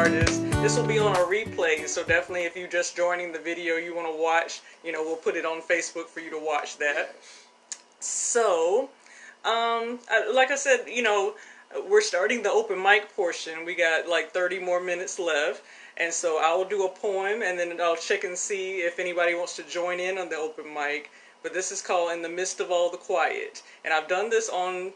artist. This will be on a replay, so definitely if you just joining the video you want to watch, we'll put it on Facebook for you to watch that. So, like I said, we're starting the open mic portion. We got like 30 more minutes left. And so I will do a poem and then I'll check and see if anybody wants to join in on the open mic. But this is called In the Midst of All the Quiet. And I've done this on,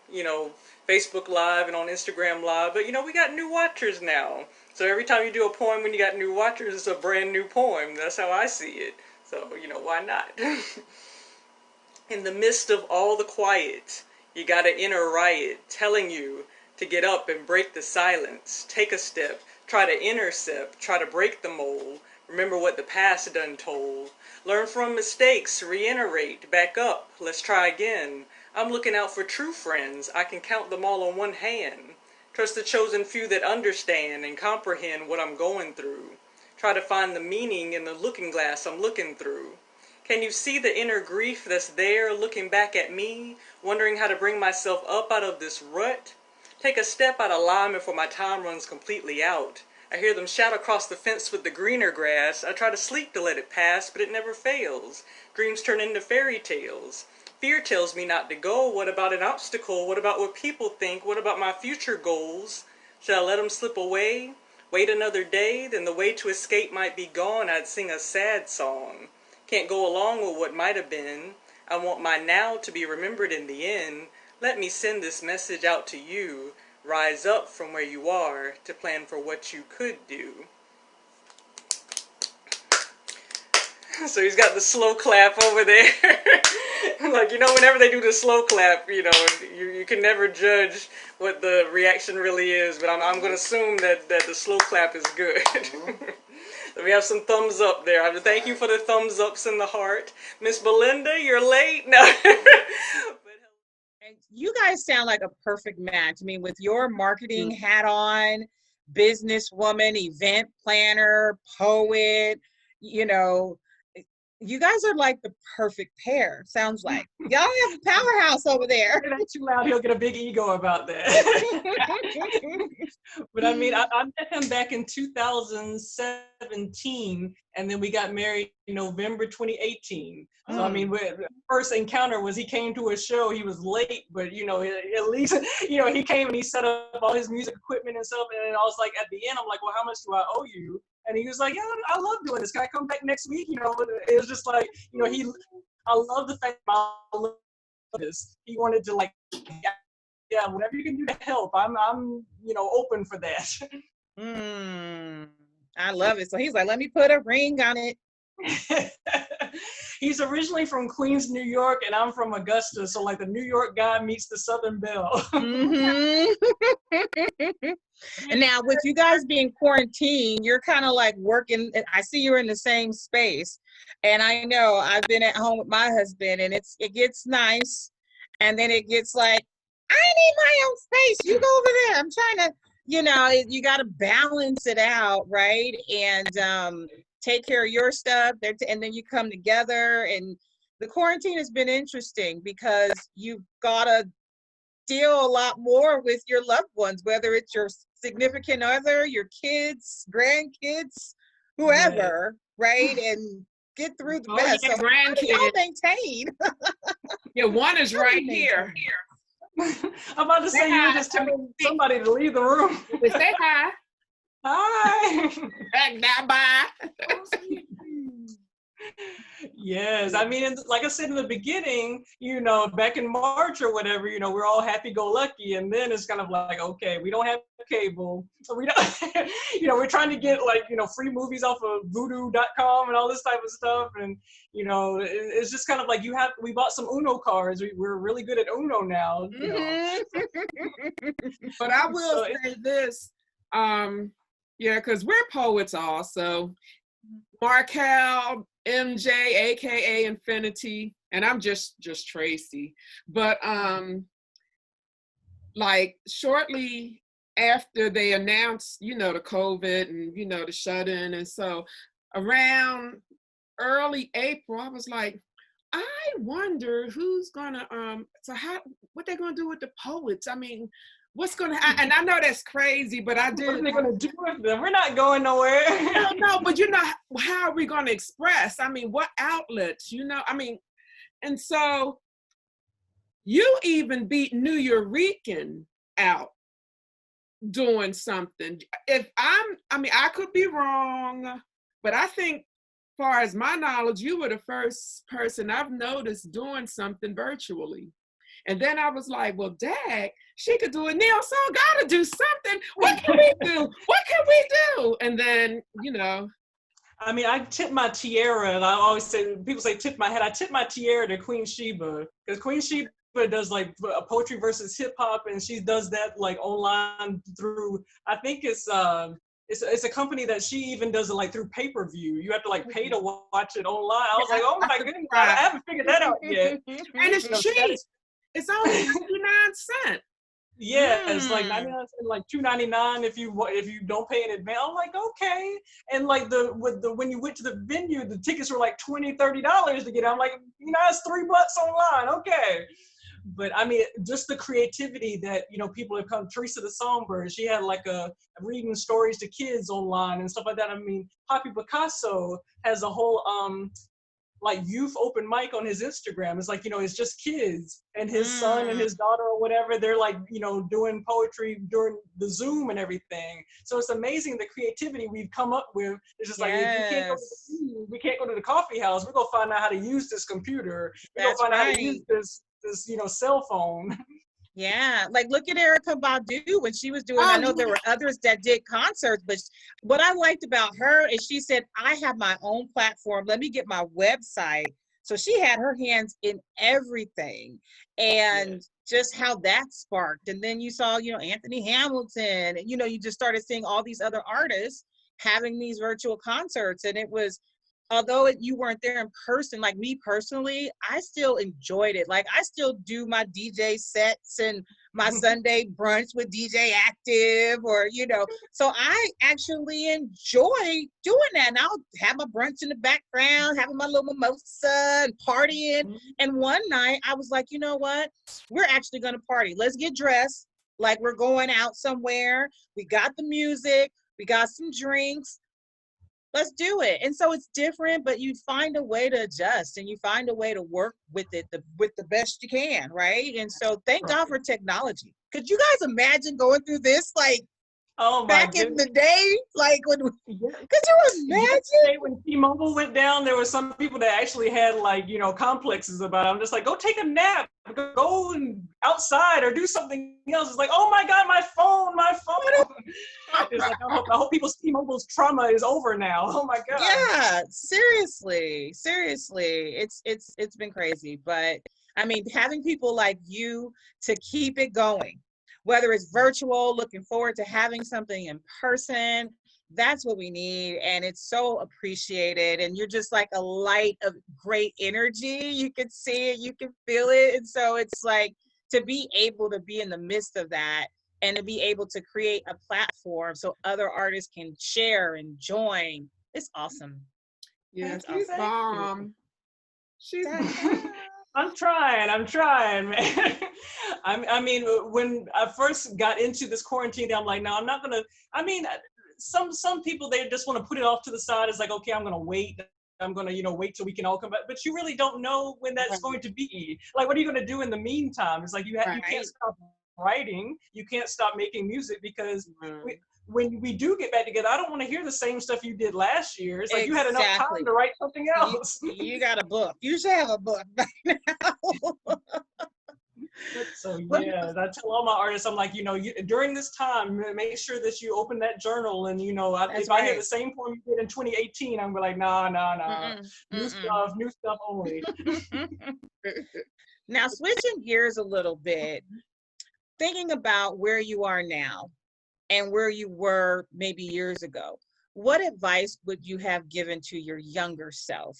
Facebook Live and on Instagram Live. But, we got new watchers now. So every time you do a poem when you got new watchers, it's a brand new poem. That's how I see it. So, why not? In the midst of all the quiet, you got an inner riot telling you to get up and break the silence. Take a step, try to intercept, try to break the mold. Remember what the past done told. Learn from mistakes, reiterate, back up, let's try again. I'm looking out for true friends, I can count them all on one hand. Trust the chosen few that understand and comprehend what I'm going through. Try to find the meaning in the looking glass I'm looking through. Can you see the inner grief that's there looking back at me, wondering how to bring myself up out of this rut? Take a step out of alignment before my time runs completely out. I hear them shout across the fence with the greener grass. I try to sleep to let it pass, but it never fails. Dreams turn into fairy tales. Fear tells me not to go. What about an obstacle? What about what people think? What about my future goals? Should I let them slip away? Wait another day? Then the way to escape might be gone. I'd sing a sad song. Can't go along with what might have been. I want my now to be remembered in the end. Let me send this message out to you. Rise up from where you are to plan for what you could do. So he's got the slow clap over there. Like, whenever they do the slow clap, you can never judge what the reaction really is. But I'm going to assume that the slow clap is good. So we have some thumbs up there. I have to thank you for the thumbs ups in the heart. Miss Belinda, you're late. No. You guys sound like a perfect match. I mean, with your marketing hat on, businesswoman, event planner, poet, you guys are like the perfect pair, sounds like. Y'all have a powerhouse over there. Say that too loud, he'll get a big ego about that. But I mean, I met him back in 2017, and then we got married in November 2018. So, I mean, the first encounter was he came to a show. He was late, but, at least, he came and he set up all his music equipment and stuff. And I was like, at the end, I'm like, well, how much do I owe you? And he was like, yeah, I love doing this. Can I come back next week? It was just like, I love the fact that I love this. He wanted to yeah, whatever you can do to help, I'm open for that. I love it. So he's like, let me put a ring on it. He's originally from Queens, New York, and I'm from Augusta. So like the New York guy meets the Southern Belle. And now with you guys being quarantined, you're kind of like working. I see you're in the same space. And I know I've been at home with my husband and it gets nice. And then it gets like, I need my own space. You go over there. I'm trying to, you got to balance it out, right? And take care of your stuff. And then you come together. And the quarantine has been interesting because you've got to deal a lot more with your loved ones, whether it's your significant other, your kids, grandkids, whoever, right? And get through the best. Yeah, so grandkids. Y'all maintain. Yeah, one is right here. I'm about to say you're just telling somebody to leave the room. Say hi. Hi. Bye. Yes, I mean, like I said in the beginning, back in March or whatever, we're all happy-go-lucky, and then it's kind of like, okay, we don't have cable, so we don't, we're trying to get free movies off of voodoo.com and all this type of stuff, and it's just kind of like we bought some Uno cards. We're really good at Uno now. But I will say this, because we're poets also. Markel, MJ, aka Infinity, and I'm just Tracy. But like shortly after they announced, the COVID and the shut-in, and so around early April, I was like, I wonder who's gonna what they're gonna do with the poets. I mean, what's going to, and I know that's crazy, but I What do. are they going to do with them? We're not going nowhere. No, but how are we going to express? I mean, what outlets, I mean, and so you even beat New Eurekan out doing something. I mean, I could be wrong, but I think, far as my knowledge, you were the first person I've noticed doing something virtually. And then I was like, well, Dag, she could do it now, so I gotta do something. What can we do? What can we do? And then, I mean, I tip my tiara, and I always say, people say tip my head. I tip my tiara to Queen Sheba, because Queen Sheba does like a poetry versus hip hop, and she does that like online through, I think it's a company that she even does it like through pay-per-view. You have to like pay to watch it online. I was like, oh my goodness, I haven't figured that out yet. And it's cheap. It's only 99 cents. Yeah, it's like 99 cents, like $2.99 if you don't pay in advance. I'm like, okay. And like when you went to the venue, the tickets were like $20-$30 to get out. I'm like, it's $3 online. Okay. But I mean, just the creativity that, people have come. Teresa the Songbird, she had like a reading stories to kids online and stuff like that. I mean, Poppy Picasso has a whole like youth open mic on his Instagram. It's like, it's just kids and his son and his daughter or whatever. They're like, doing poetry during the Zoom and everything. So it's amazing the creativity we've come up with. It's just like, if we can't go to the coffee house, we're going to find out how to use this computer. We're going to find out how to use this cell phone. Yeah, like look at Erykah Badu when she was doing, I know there were others that did concerts, but what I liked about her is she said, I have my own platform, let me get my website. So she had her hands in everything, and just how that sparked. And then you saw, Anthony Hamilton, and, you just started seeing all these other artists having these virtual concerts. And it was, although you weren't there in person, like me personally, I still enjoyed it. Like I still do my DJ sets and my Sunday brunch with DJ Active, or, so I actually enjoy doing that. And I'll have my brunch in the background, having my little mimosa and partying. And one night I was like, you know what? We're actually going to party. Let's get dressed like we're going out somewhere. We got the music, we got some drinks. Let's do it. And so it's different, but you find a way to adjust and you find a way to work with it with the best you can, right? And so thank God for technology. Could you guys imagine going through this like back in the day? Like could you imagine? When T-Mobile went down, there were some people that actually had like, complexes about it. I'm just like, go take a nap, go outside or do something else. It's like, oh my God, my phone. It's like, I hope people's T-Mobile's trauma is over now. Oh my God. Yeah, seriously. It's been crazy. But I mean, having people like you to keep it going, whether it's virtual, looking forward to having something in person, that's what we need. And it's so appreciated. And you're just like a light of great energy. You can see it, you can feel it. And so it's like to be able to be in the midst of that and to be able to create a platform so other artists can share and join. It's awesome. Yeah, she's bomb. She's I'm trying, man. I mean, when I first got into this quarantine, I'm like, no, I'm not gonna. I mean, some people, they just want to put it off to the side. It's like, okay, I'm gonna wait. I'm gonna, wait till we can all come back. But you really don't know when that's going to be. Like, what are you gonna do in the meantime? It's like you can't stop writing. You can't stop making music because when we do get back together, I don't want to hear the same stuff you did last year. It's like you had enough time to write something else. You got a book. You should have a book by now. So yeah, I tell all my artists, I'm like, during this time, make sure that you open that journal, and if I hear the same poem you did in 2018, I'm like, nah, new stuff only. Now switching gears a little bit, thinking about where you are now and where you were maybe years ago, what advice would you have given to your younger self?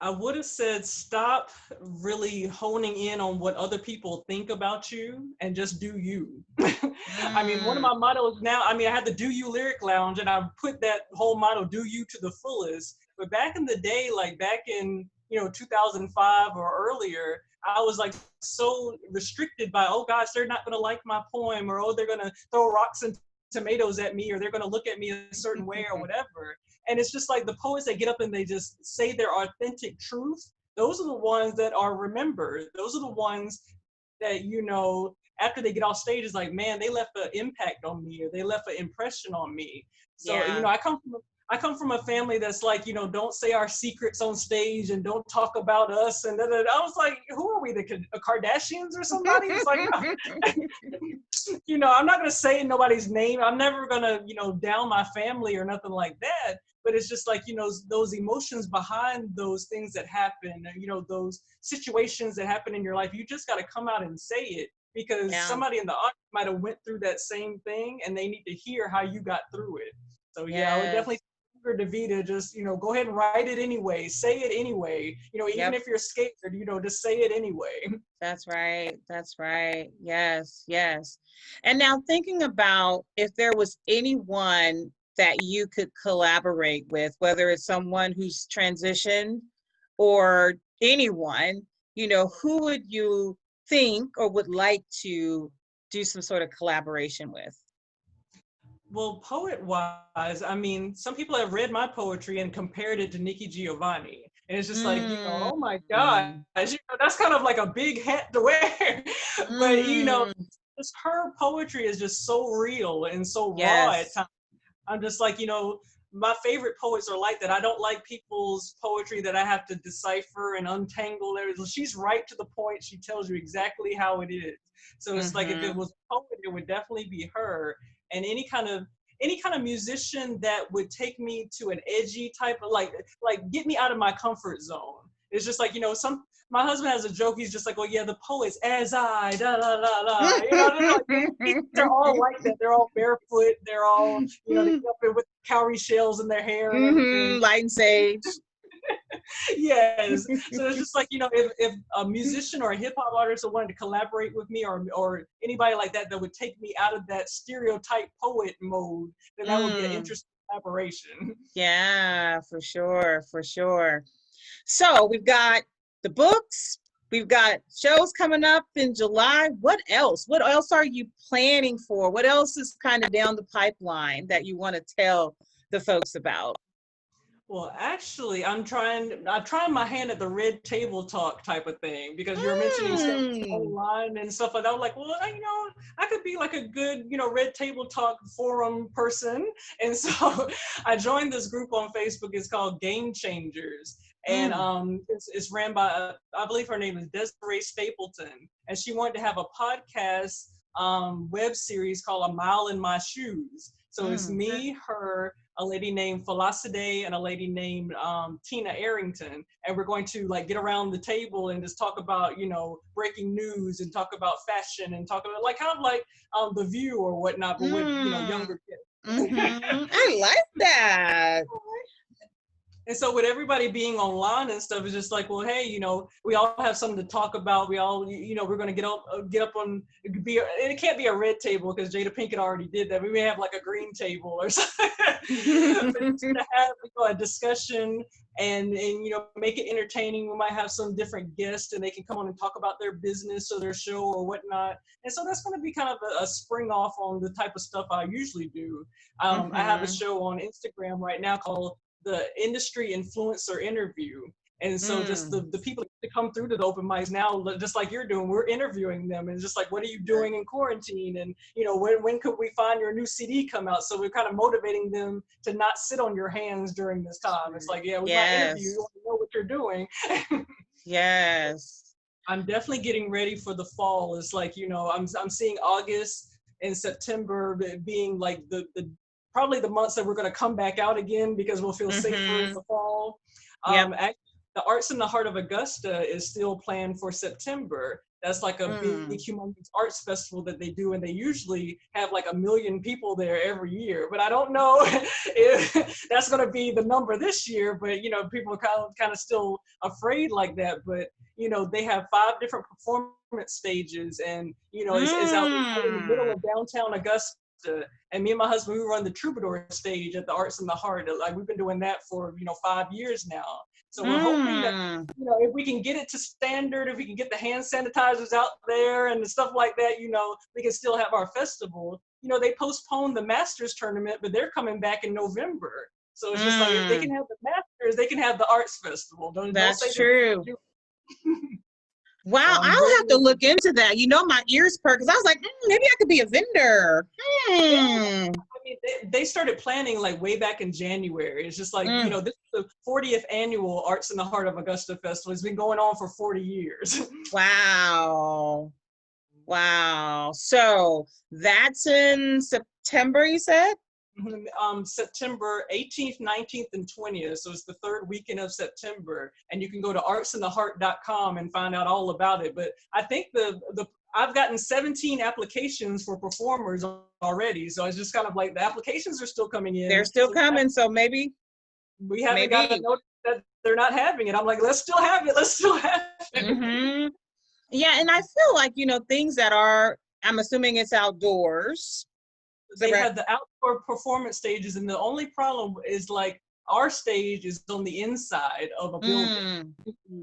I would have said, stop really honing in on what other people think about you and just do you. I mean, one of my mottos now, I had the Do You Lyric Lounge, and I put that whole motto, do you, to the fullest. But back in the day, like back in, 2005 or earlier, I was like so restricted by, oh gosh, they're not going to like my poem, or oh, they're going to throw rocks and tomatoes at me, or they're going to look at me a certain way or whatever. And it's just like the poets that get up and they just say their authentic truth. Those are the ones that are remembered. Those are the ones that, you know, after they get off stage, is like, man, they left an impact on me, or they left an impression on me. So, you know, I come from a family that's like, you know, don't say our secrets on stage and don't talk about us. And I was like, who are we, the Kardashians or somebody? It's like, no. You know, I'm not going to say nobody's name. I'm never going to, you know, down my family or nothing like that. But it's just like, you know, those emotions behind those things that happen, you know, those situations that happen in your life, you just got to come out and say it, because somebody in the audience might have went through that same thing and they need to hear how you got through it. So yeah, I would definitely Davida, just, you know, go ahead and write it anyway, say it anyway, you know, even if you're scared, you know, just say it anyway. That's right. That's right. Yes, yes. And now thinking about if there was anyone that you could collaborate with, whether it's someone who's transitioned or anyone, you know, who would you think or would like to do some sort of collaboration with? Well, poet-wise, I mean, some people have read my poetry and compared it to Nikki Giovanni. And it's just like, you know, oh my gosh, you know, that's kind of like a big hat to wear. But, you know, just her poetry is just so real and so raw at times. I'm just like, you know, my favorite poets are like that. I don't like people's poetry that I have to decipher and untangle. She's right to the point. She tells you exactly how it is. So it's like, if it was a poet, it would definitely be her. And any kind of musician that would take me to an edgy type of, like get me out of my comfort zone. It's just like, you know, my husband has a joke. He's just like, well, yeah, the poets, as I, da, da, da, da. You know, they're all like that. They're all barefoot. They're all, you know, they get up there with cowrie shells in their hair and everything. Light and sage. Yes. So it's just like, you know, if a musician or a hip hop artist wanted to collaborate with me, or anybody like that would take me out of that stereotype poet mode, then that would be an interesting collaboration. Yeah, for sure, for sure. So we've got the books, we've got shows coming up in July. What else? What else are you planning for? What else is kind of down the pipeline that you want to tell the folks about? Well, actually, I'm trying my hand at the Red Table Talk type of thing, because you're mentioning stuff online and stuff like that. I was like, well, you know, I could be like a good, you know, Red Table Talk forum person. And so I joined this group on Facebook. It's called Game Changers. And it's ran by, I believe her name is Desiree Stapleton. And she wanted to have a podcast web series called A Mile in My Shoes. So it's me, her, a lady named Felicity, and a lady named Tina Arrington. And we're going to like get around the table and just talk about, you know, breaking news, and talk about fashion, and talk about like kind of like The View or whatnot, but with, you know, younger kids. I like that. And so with everybody being online and stuff, it's just like, well, hey, you know, we all have something to talk about. We all, you know, we're going to get up on, it can't be a red table because Jada Pinkett already did that. We may have like a green table or something. But just to have, you know, a discussion and, you know, make it entertaining. We might have some different guests and they can come on and talk about their business or their show or whatnot. And so that's going to be kind of a spring off on the type of stuff I usually do. I have a show on Instagram right now called the Industry Influencer Interview. And so just the people that come through to the open mics now, just like you're doing, we're interviewing them, and just like, what are you doing in quarantine? And, you know, when could we find your new CD come out? So we're kind of motivating them to not sit on your hands during this time. It's like, yeah, we got to interview you, want to know what you're doing. Yes. I'm definitely getting ready for the fall. It's like, you know, I'm seeing August and September being like the probably the months that we're going to come back out again, because we'll feel safer in the fall. Actually, the Arts in the Heart of Augusta is still planned for September. That's like a big, humongous arts festival that they do, and they usually have like 1 million people there every year. But I don't know if that's going to be the number this year. But, you know, people are kind of still afraid like that. But, you know, they have 5 different performance stages, and, you know, it's out in the middle of downtown Augusta. And me and my husband, we run the Troubadour stage at the Arts in the Heart. Like, we've been doing that for, you know, 5 years now. So we're hoping that, if we can get it to standard, if we can get the hand sanitizers out there and the stuff like that, we can still have our festival. They postponed the Masters tournament, but they're coming back in November. So it's just like, if they can have the Masters, they can have the Arts Festival. Don't say true. Wow, So I'll have to look into that. My ears perk because I was like, maybe I could be a vendor. Yeah. I mean, they started planning like way back in January. It's just like, this is the 40th annual Arts in the Heart of Augusta Festival. It's been going on for 40 years. Wow. Wow. So that's in September, you said? September 18th, 19th, and 20th. So it's the third weekend of September. And you can go to artsintheheart.com and find out all about it. But I think I've gotten 17 applications for performers already. So it's just kind of like the applications are still coming in. They're still coming. So maybe we haven't gotten a notice that they're not having it. I'm like, let's still have it. Let's still have it. Mm-hmm. Yeah. And I feel like, things that are, I'm assuming it's outdoors. They have the outdoor performance stages, and the only problem is like our stage is on the inside of a building.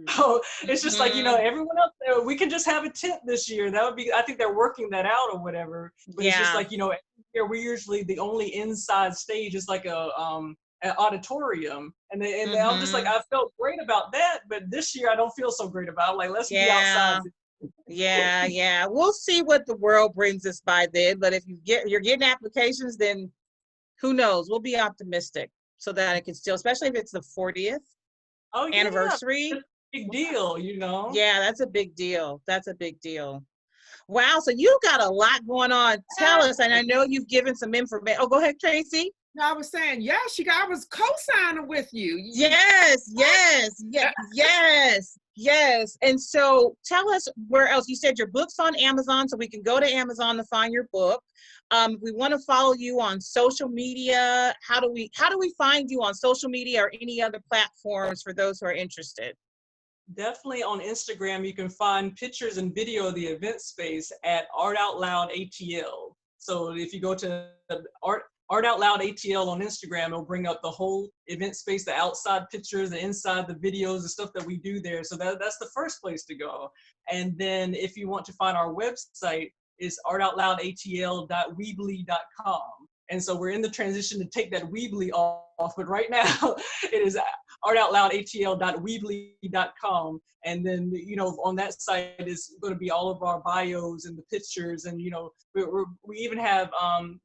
So it's just like, everyone else, we can just have a tent this year. That would be, I think they're working that out or whatever. But it's just like, every year we're usually the only inside stage is like an auditorium. And I'm just like, I felt great about that, but this year I don't feel so great about it. Like, let's be outside. Yeah. We'll see what the world brings us by then. But if you're getting applications, then who knows? We'll be optimistic so that it can still, especially if it's the 40th anniversary. That's a big deal, Yeah, that's a big deal. That's a big deal. Wow. So you got a lot going on. Tell us, and I know you've given some information. Oh, go ahead, Tracy. No, I was saying, I was co-signing with you. Yes. And so tell us where else. You said your book's on Amazon, so we can go to Amazon to find your book. We want to follow you on social media. How do we find you on social media or any other platforms for those who are interested? Definitely on Instagram, you can find pictures and video of the event space at Art Out Loud ATL. So if you go to Art Out Loud ATL on Instagram, it'll bring up the whole event space, the outside pictures, the inside, the videos, the stuff that we do there. So that's the first place to go. And then if you want to find our website, it's artoutloudATL.weebly.com. And so we're in the transition to take that Weebly off, but right now it is artoutloudATL.weebly.com. And then, on that site is going to be all of our bios and the pictures. And, we even have,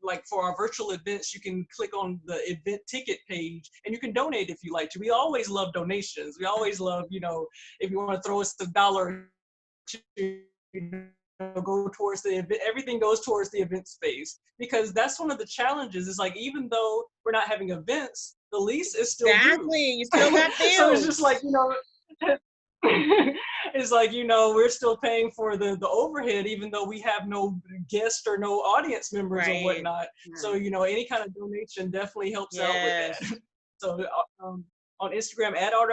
like for our virtual events, you can click on the event ticket page and you can donate if you like to. We always love donations. We always love, if you want to throw us $1 to go towards the event, everything goes towards the event space, because that's one of the challenges is like, even though we're not having events, the lease is still due. You still got bills. So it's just like, it's like, we're still paying for the overhead, even though we have no guests or no audience members or whatnot. So, any kind of donation definitely helps out with that. So on Instagram at Art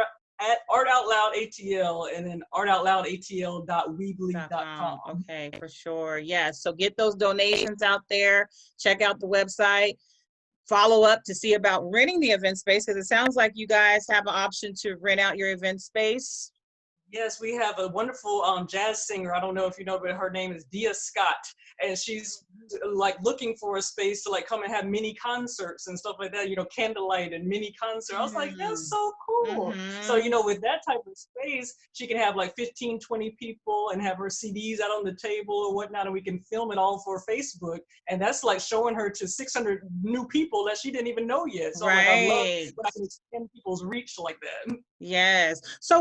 Out Loud ATL, and then artoutloudatl.weebly.com. Okay, for sure. So get those donations out there. Check out the website. Follow up to see about renting the event space, because it sounds like you guys have an option to rent out your event space. Yes, we have a wonderful jazz singer. I don't know if you know, but her name is Dia Scott. And she's like looking for a space to like come and have mini concerts and stuff like that, candlelight and mini concert. I was like, that's so cool. So, with that type of space, she can have like 15, 20 people and have her CDs out on the table or whatnot. And we can film it all for Facebook. And that's like showing her to 600 new people that she didn't even know yet. So like, I love when I can extend people's reach like that. Yes. So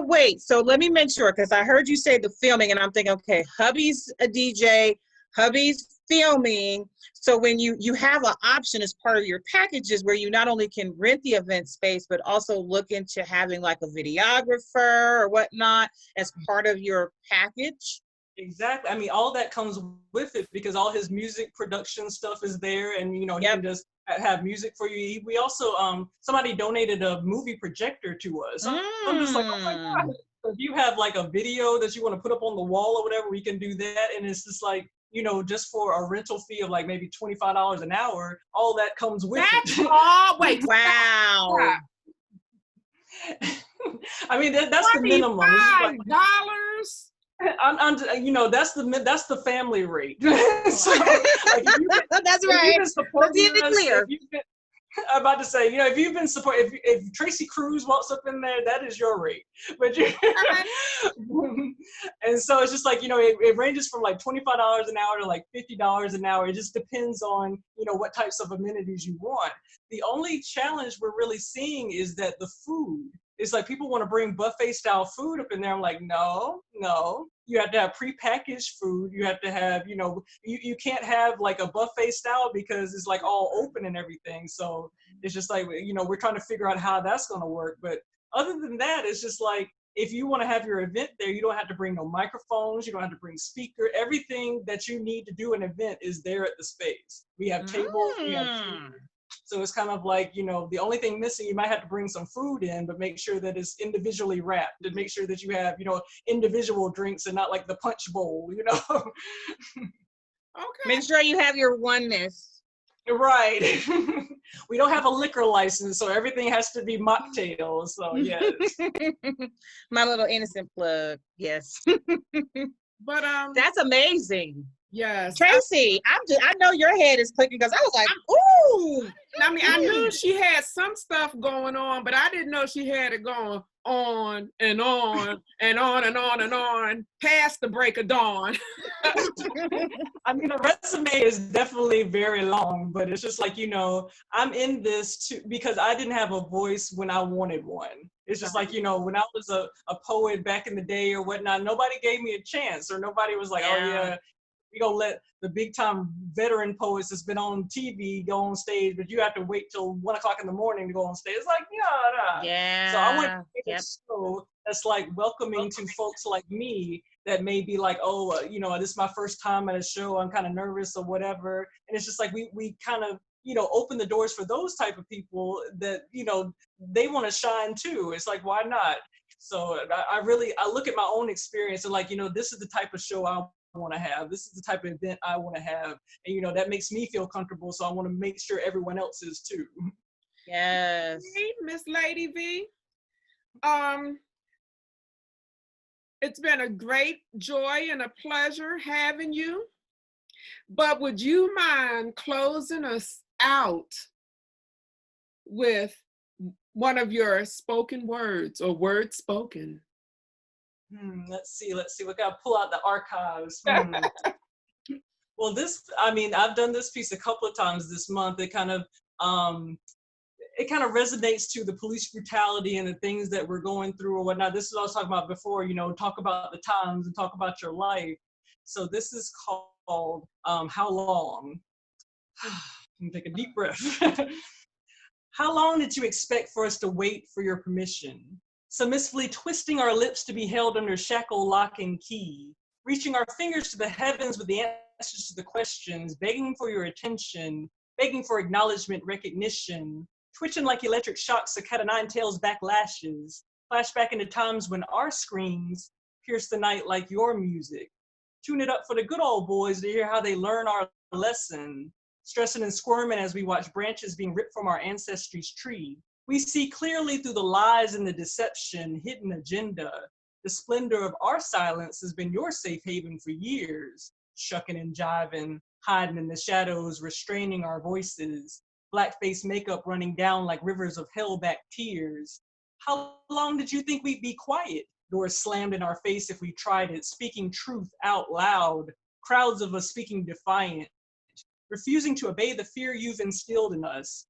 let me make sure, because I heard you say the filming and I'm thinking, okay, hubby's a DJ, hubby's filming. So when you have an option as part of your packages where you not only can rent the event space, but also look into having like a videographer or whatnot as part of your package. Exactly. I mean, all that comes with it because all his music production stuff is there, and he can just have music for you. We also somebody donated a movie projector to us. I'm just like, oh my God. If you have like a video that you want to put up on the wall or whatever, we can do that. And it's just like, just for a rental fee of like maybe $25 an hour, all that comes with it. Oh, wait. Wow. I mean, that's the minimum. It's just like, $25. that's the family rate. So, like, That's if right. you've been Let's supporting get it us, clear. I'm about to say, if you've been supporting, if Tracy Cruz walks up in there, that is your rate. But and so it's just like, it ranges from like $25 an hour to like $50 an hour. It just depends on, what types of amenities you want. The only challenge we're really seeing is that the food. It's like people want to bring buffet style food up in there. I'm like, no. You have to have prepackaged food. You have to have, you can't have like a buffet style because it's like all open and everything. So it's just like, we're trying to figure out how that's going to work. But other than that, it's just like, if you want to have your event there, you don't have to bring no microphones. You don't have to bring speaker. Everything that you need to do an event is there at the space. We have tables. We have food. So it's kind of like, the only thing missing, you might have to bring some food in, but make sure that it's individually wrapped and make sure that you have, individual drinks and not like the punch bowl, Okay. Make sure you have your oneness. Right. We don't have a liquor license, so everything has to be mocktails. So yes. My little innocent plug. Yes. But That's amazing. yes. Tracy, I know your head is clicking because I was like, ooh. I mean, I knew she had some stuff going on, but I didn't know she had it going on and on and on and on and on past the break of dawn. I mean, the resume is definitely very long, but it's just like, I'm in this because I didn't have a voice when I wanted one. It's just like, when I was a poet back in the day or whatnot, nobody gave me a chance, or nobody was like, oh yeah, we gonna let the big time veteran poets that's been on TV go on stage, but you have to wait till 1 o'clock in the morning to go on stage. It's like, nah. Yeah. So I want to make a show that's like welcoming to folks like me that may be like, oh, this is my first time at a show. I'm kind of nervous or whatever. And it's just like, we kind of, open the doors for those type of people that, they want to shine too. It's like, why not? So I look at my own experience and like, this is the type of show I want to have. This is the type of event I want to have. And, that makes me feel comfortable. So I want to make sure everyone else is too. Yes. Hey, Miss Lady V. It's been a great joy and a pleasure having you. But would you mind closing us out with one of your spoken words or words spoken? Let's see. We gotta pull out the archives. Well, I've done this piece a couple of times this month. It kind of resonates to the police brutality and the things that we're going through or whatnot. This is what I was talking about before, talk about the times and talk about your life. So this is called How Long? Take a deep breath. How long did you expect for us to wait for your permission? Submissively twisting our lips to be held under shackle, lock, and key, reaching our fingers to the heavens with the answers to the questions, begging for your attention, begging for acknowledgement, recognition, twitching like electric shocks, a cat of nine tails, back lashes, flash back into times when our screams pierce the night like your music. Tune it up for the good old boys to hear how they learn our lesson, stressing and squirming as we watch branches being ripped from our ancestry's tree. We see clearly through the lies and the deception, hidden agenda. The splendor of our silence has been your safe haven for years, shucking and jiving, hiding in the shadows, restraining our voices, blackface makeup running down like rivers of hell-back tears. How long did you think we'd be quiet? Doors slammed in our face if we tried it, speaking truth out loud, crowds of us speaking defiant, refusing to obey the fear you've instilled in us,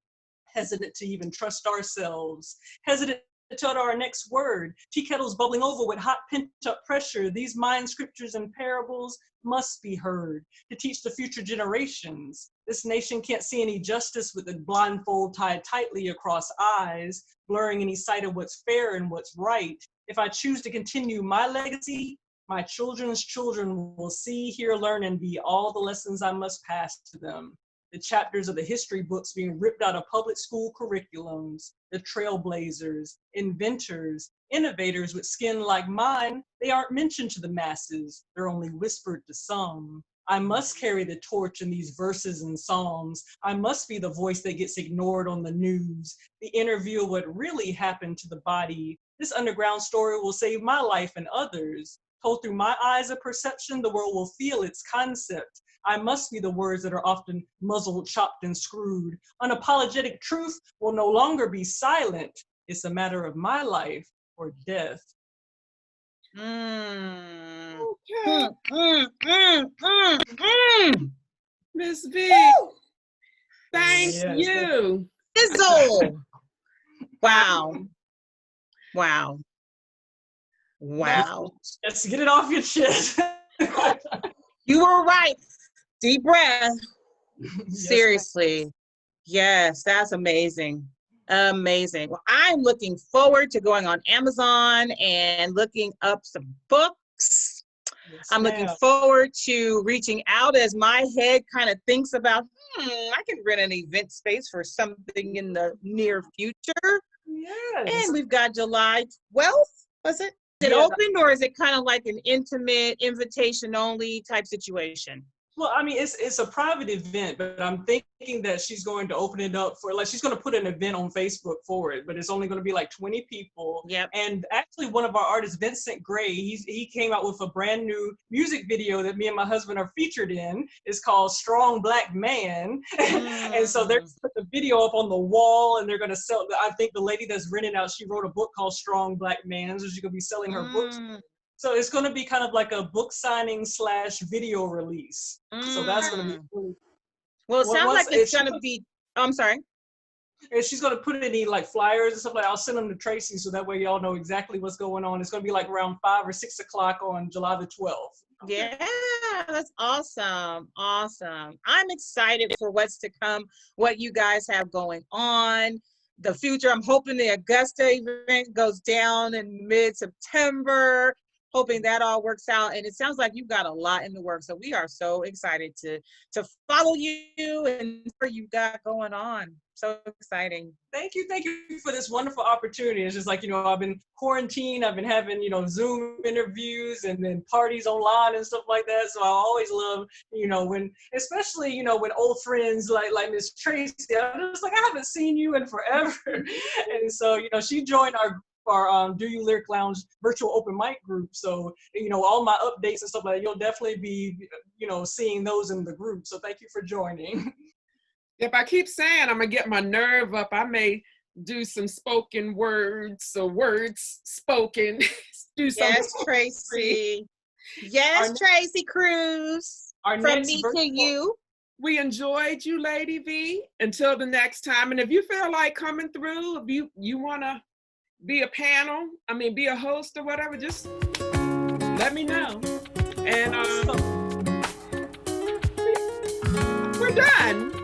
hesitant to even trust ourselves, hesitant to utter our next word, tea kettles bubbling over with hot pent-up pressure. These mind scriptures and parables must be heard to teach the future generations. This nation can't see any justice with the blindfold tied tightly across eyes, blurring any sight of what's fair and what's right. If I choose to continue my legacy, my children's children will see, hear, learn, and be all the lessons I must pass to them. The chapters of the history books being ripped out of public school curriculums, the trailblazers, inventors, innovators with skin like mine, they aren't mentioned to the masses, they're only whispered to some. I must carry the torch in these verses and psalms. I must be the voice that gets ignored on the news, the interview of what really happened to the body, This underground story will save my life and others. Told through my eyes of perception, the world will feel its concept. I must be the words that are often muzzled, chopped, and screwed. Unapologetic truth will no longer be silent. It's a matter of my life or death. Okay. Miss V, thank Yes. you. Sizzle. Wow. Wow. Wow. Just get it off your chest. You were right. Deep breath. Yes, Seriously. Yes, that's amazing. Amazing. Well, I'm looking forward to going on Amazon and looking up some books. yes, I'm looking ma'am. forward to reaching out as my head kind of thinks about, I can rent an event space for something in the near future. Yes. And we've got July 12th, was it? Is it Yeah. open, or is it kind of like an intimate, invitation only type situation? Well, I mean, it's a private event, but I'm thinking that she's going to open it up for, like, she's going to put an event on Facebook for it, but it's only going to be like 20 people. Yep. And actually, one of our artists, Vincent Gray, he came out with a brand new music video that me and my husband are featured in. It's called Strong Black Man. And so they're going to put the video up on the wall, and they're going to sell, I think the lady that's renting out, she wrote a book called Strong Black Man, so she's going to be selling her books. So it's going to be kind of like a book signing / video release. So that's going to be really, well, it sounds like it's if going to be, oh, I'm sorry. and she's going to put any like flyers and stuff like that. I'll send them to Tracy so that way y'all know exactly what's going on. It's going to be like around 5 or 6 o'clock on July the 12th. Yeah, that's awesome. Awesome. I'm excited for what's to come, what you guys have going on, the future. I'm hoping the Augusta event goes down in mid-September, hoping that all works out. And it sounds like you've got a lot in the works. So we are so excited to follow you and what you've got going on. So exciting. Thank you for this wonderful opportunity. It's just like, I've been quarantined, I've been having, Zoom interviews and then parties online and stuff like that. So I always love, when, especially, when old friends like Miss Tracy, I'm just like, I haven't seen you in forever. And so, she joined our Do You Lyric Lounge virtual open mic group. So, all my updates and stuff like that, you'll definitely be, seeing those in the group. So thank you for joining. If I keep saying I'm gonna get my nerve up, I may do some spoken words or words spoken. Do some. Yes, Tracy. Yes, Tracy Cruz. From me to you. We enjoyed you, Lady V. Until the next time. And if you feel like coming through, if you wanna be a panel, be a host or whatever, just let me know. And we're done.